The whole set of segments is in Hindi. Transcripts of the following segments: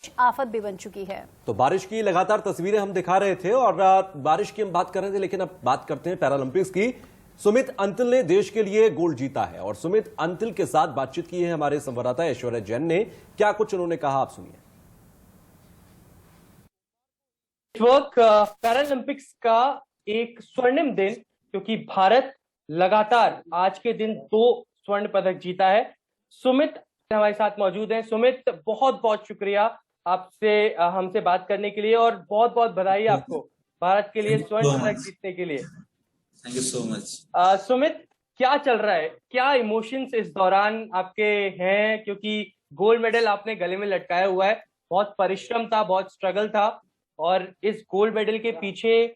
आफत भी बन चुकी है। तो बारिश की लगातार तस्वीरें हम दिखा रहे थे और बारिश की हम बात कर रहे थे, लेकिन अब बात करते हैं पैरालंपिक्स की। सुमित अंतिल ने देश के लिए गोल्ड जीता है और सुमित अंतिल के साथ बातचीत की है हमारे संवाददाता ऐश्वर्या जैन ने। क्या कुछ उन्होंने कहा, आप सुनिए। पैरालंपिक्स का एक स्वर्णिम दिन, क्योंकि भारत लगातार आज के दिन 2 स्वर्ण पदक जीता है। सुमित हमारे साथ मौजूद हैं। सुमित, बहुत बहुत शुक्रिया आपसे हमसे बात करने के लिए और बहुत बहुत बधाई आपको भारत के लिए स्वर्ण पदक जीतने के लिए। Thank you so much. Sumit, क्या चल रहा है, क्या इमोशंस इस दौरान आपके हैं? क्योंकि गोल्ड मेडल आपने गले में लटकाया हुआ है, बहुत परिश्रम था, बहुत स्ट्रगल था, और इस गोल्ड मेडल के पीछे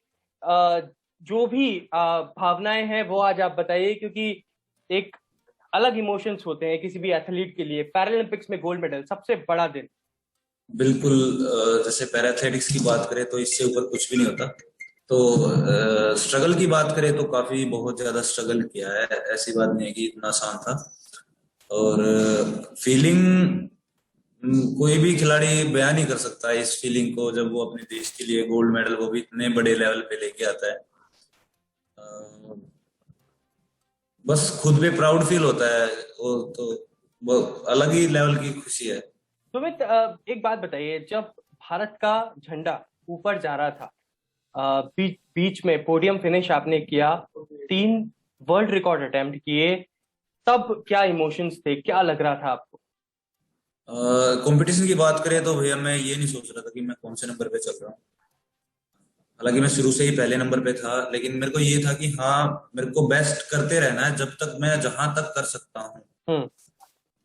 जो भी भावनाएं हैं वो आज आप बताइए, क्योंकि एक अलग इमोशंस होते हैं किसी भी एथलीट के लिए। पैरालंपिक्स में गोल्ड मेडल, सबसे बड़ा दिन। बिल्कुल, जैसे पैरा एथलेटिक्स की बात करें तो इससे ऊपर कुछ भी नहीं होता। तो स्ट्रगल की बात करें तो काफी बहुत ज्यादा स्ट्रगल किया है, ऐसी बात नहीं है कि इतना आसान था। और फीलिंग कोई भी खिलाड़ी बयान नहीं कर सकता है इस फीलिंग को, जब वो अपने देश के लिए गोल्ड मेडल वो भी इतने बड़े लेवल पे लेके आता है। बस खुद भी प्राउड फील होता है, वो तो वो अलग ही लेवल की खुशी है। सुमित, एक बात बताइए, जब भारत का झंडा ऊपर जा रहा था, बीच में पोडियम फिनिश आपने किया, 3 वर्ल्ड रिकॉर्ड अटेम्प्ट किए, तब क्या इमोशंस थे, क्या लग रहा था आपको? कंपटीशन की बात करें तो भैया मैं ये नहीं सोच रहा था कि मैं कौन से नंबर पे चल रहा हूँ। हालांकि मैं शुरू से ही पहले नंबर पे था, लेकिन मेरे को ये था कि हाँ, मेरे को बेस्ट करते रहना है जब तक मैं जहां तक कर सकता हूँ।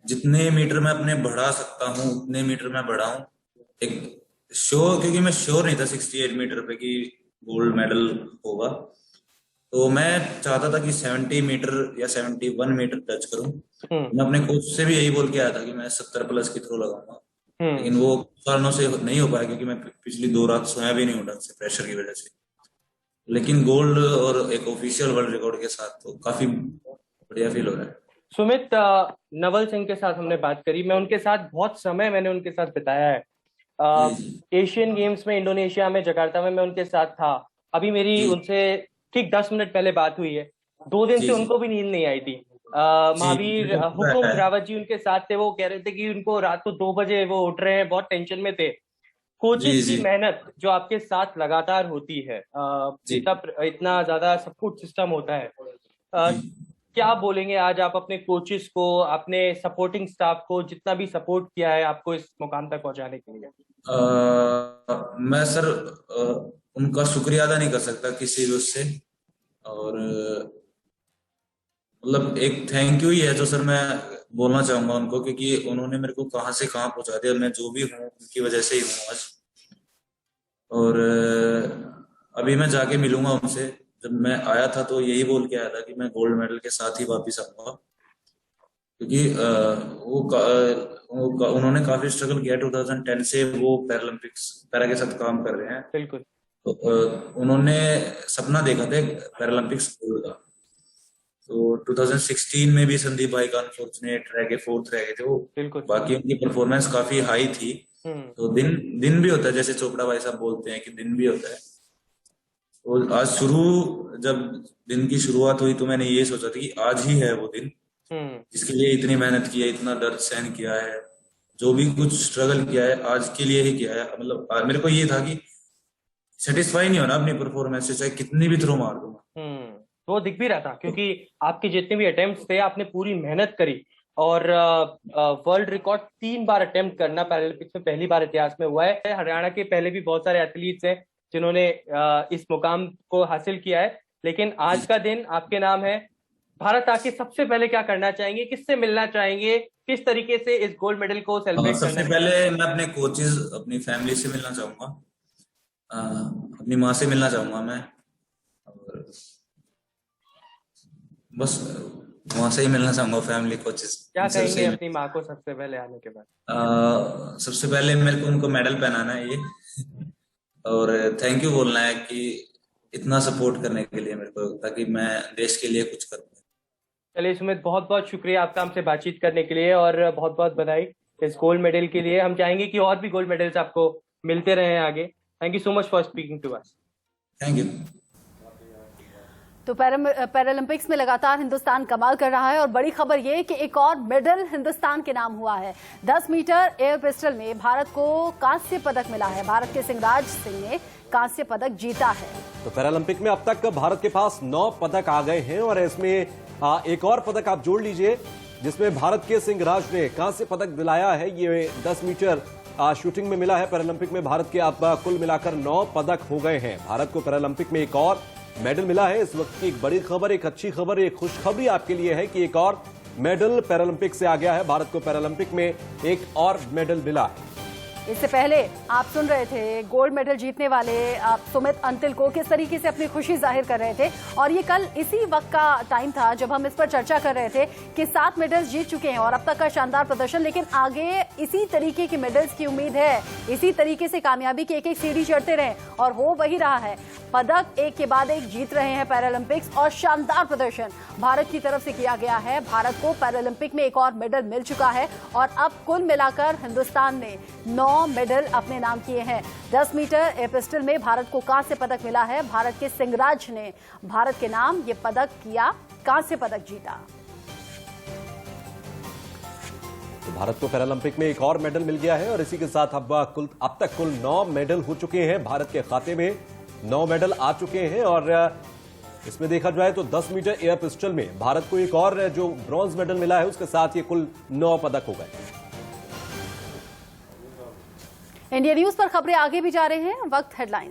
जितने मीटर मैं अपने बढ़ा सकता हूँ उतने मीटर मैं बढ़ाऊं। एक श्योर, क्योंकि मैं श्योर नहीं था 68 मीटर पे कि गोल्ड मेडल होगा, तो मैं चाहता था कि 70 मीटर या 71 मीटर टच करूं। मैं अपने कोच से भी यही बोल के आया था कि मैं 70 प्लस की थ्रो लगाऊंगा, लेकिन वो कारणों से नहीं हो पाया, क्योंकि मैं पिछली 2 रात सोया भी नहीं हूँ ढंग से, प्रेशर की वजह से। लेकिन गोल्ड और एक ऑफिशियल वर्ल्ड रिकॉर्ड के साथ तो काफी बढ़िया फील हो रहा है। सुमित, नवल सिंह के साथ हमने बात करी, मैं उनके साथ बहुत समय मैंने उनके साथ बिताया है। एशियन गेम्स में इंडोनेशिया में, जकार्ता में मैं उनके साथ था। अभी मेरी उनसे ठीक 10 मिनट पहले बात हुई है। 2 दिन से उनको भी नींद नहीं आई थी। महावीर हुकुम रावत जी उनके साथ थे, वो कह रहे थे कि उनको रात को 2 बजे वो उठ रहे हैं, बहुत टेंशन में थे। कोचेस की मेहनत जो आपके साथ लगातार होती है, इतना ज्यादा सपोर्ट सिस्टम होता है, क्या बोलेंगे आज आप अपने कोचेस को, अपने सपोर्टिंग स्टाफ को, जितना भी सपोर्ट किया है आपको इस मुकाम तक पहुंचाने के लिए? मैं सर उनका शुक्रिया अदा नहीं कर सकता किसी भी उससे, और मतलब एक थैंक यू ही है जो सर मैं बोलना चाहूंगा उनको, क्योंकि उन्होंने मेरे को कहाँ से कहाँ पहुंचा दिया। मैं जो भी हूँ उनकी वजह से ही हूँ आज। और अभी मैं जाके मिलूंगा उनसे। जब मैं आया था तो यही बोल के आया था कि मैं गोल्ड मेडल के साथ ही वापिस आऊंगा, क्योंकि उन्होंने काफी स्ट्रगल किया। 2010 से वो पैरालंपिक्स पैरा के साथ काम कर रहे हैं। बिल्कुल। तो उन्होंने सपना देखा था पैरालंपिक्स गोल्ड का। तो 2016 में भी संदीप भाई का अनफॉर्चुनेट रह गए, 4th रह गए थे वो। बिल्कुल। बाकी उनकी परफॉर्मेंस काफी हाई थी। तो दिन दिन भी होता है, जैसे चोपड़ा भाई साहब बोलते हैं कि दिन भी होता है। तो आज जब दिन की शुरुआत हुई तो मैंने ये सोचा था कि आज ही है वो दिन जिसके लिए इतनी मेहनत की है, इतना दर्द सहन किया है, जो भी कुछ स्ट्रगल किया है आज के लिए ही किया है। मतलब मेरे को ये था कि सेटिस्फाई नहीं होना अपनी परफॉर्मेंस से, चाहे कितनी भी थ्रो मार दूंगा। वो दिख भी रहा था, क्योंकि आपके जितने भी अटेम्प्ट्स थे आपने पूरी मेहनत करी, और वर्ल्ड रिकॉर्ड 3 बार अटेम्प्ट करना पैरालंपिक्स में पहली बार इतिहास में हुआ है। हरियाणा के पहले भी बहुत सारे एथलीट्स हैं जिन्होंने इस मुकाम को हासिल किया है, लेकिन आज का दिन आपके नाम है। भारत आके सबसे पहले क्या करना चाहेंगे, किससे मिलना चाहेंगे, किस तरीके से इस गोल्ड मेडल को सेलिब्रेट करना? सबसे पहले मैं अपने कोचेस, अपनी फैमिली से मिलना चाहूंगा, अपनी माँ से मिलना चाहूंगा मैं, और बस वहां से ही मिलना चाहूंगा, फैमिली कोचेस। क्या कहेंगे अपनी माँ को सबसे पहले आने के बाद? सबसे पहले मेरे को उनको मेडल पहनाना है ये, और थैंक यू बोलना है कि इतना सपोर्ट करने के लिए मेरे को, ताकि मैं देश के लिए कुछ कर पाऊं। चलिए सुमित, बहुत बहुत शुक्रिया आपका हमसे बातचीत करने के लिए, और बहुत बहुत बधाई। इस गोल्ड मेडल के लिए। हम चाहेंगे कि और भी गोल्ड मेडल्स आपको मिलते रहे आगे। Thank you so much for speaking to us. Thank you. तो पैरालंपिक्स में लगातार हिंदुस्तान कमाल कर रहा है और बड़ी खबर ये कि एक और मेडल हिंदुस्तान के नाम हुआ है। 10 मीटर एयर पिस्टल में भारत को कांस्य पदक मिला है। भारत के सिंहराज सिंह ने कांस्य पदक जीता है। तो पैरालंपिक में अब तक भारत के पास 9 पदक आ गए हैं और इसमें एक और पदक आप जोड़ लीजिए जिसमें भारत के सिंहराज ने कांस्य पदक दिलाया है। ये 10 मीटर शूटिंग में मिला है। पैरालंपिक में भारत के अब कुल मिलाकर 9 पदक हो गए हैं। भारत को पैरालंपिक में एक और मेडल मिला है। इस वक्त की एक बड़ी खबर, एक अच्छी खबर, एक खुशखबरी आपके लिए है कि एक और मेडल पैरालंपिक से आ गया है। भारत को पैरालंपिक में एक और मेडल मिला है। इससे पहले आप सुन रहे थे गोल्ड मेडल जीतने वाले सुमित अंतिल को किस तरीके से अपनी खुशी जाहिर कर रहे थे। और ये कल इसी वक्त का टाइम था जब हम इस पर चर्चा कर रहे थे कि 7 मेडल्स जीत चुके हैं और अब तक का शानदार प्रदर्शन, लेकिन आगे इसी तरीके के मेडल्स की उम्मीद है। इसी तरीके से कामयाबी की एक-एक सीढ़ी चढ़ते रहे और हो वही रहा है। पदक एक के बाद एक जीत रहे हैं पैरालंपिक्स और शानदार प्रदर्शन भारत की तरफ से किया गया है। भारत को पैरालंपिक में एक और मेडल मिल चुका है और अब कुल मिलाकर हिंदुस्तान ने 9 मेडल अपने नाम किए हैं। 10 मीटर एयर पिस्टल में भारत को कांस्य पदक मिला है। भारत के सिंहराज ने भारत के नाम ये पदक किया, कांस्य पदक जीता। तो भारत को पैरालंपिक में एक और मेडल मिल गया है और इसी के साथ अब तक कुल 9 मेडल हो चुके हैं। भारत के खाते में 9 मेडल आ चुके हैं और इसमें देखा जाए तो 10 मीटर एयर पिस्टल में भारत को एक और जो ब्रॉन्ज मेडल मिला है उसके साथ ये कुल 9 पदक हो गए। इंडिया न्यूज पर खबरें आगे भी जा रहे हैं। वक्त हेडलाइन।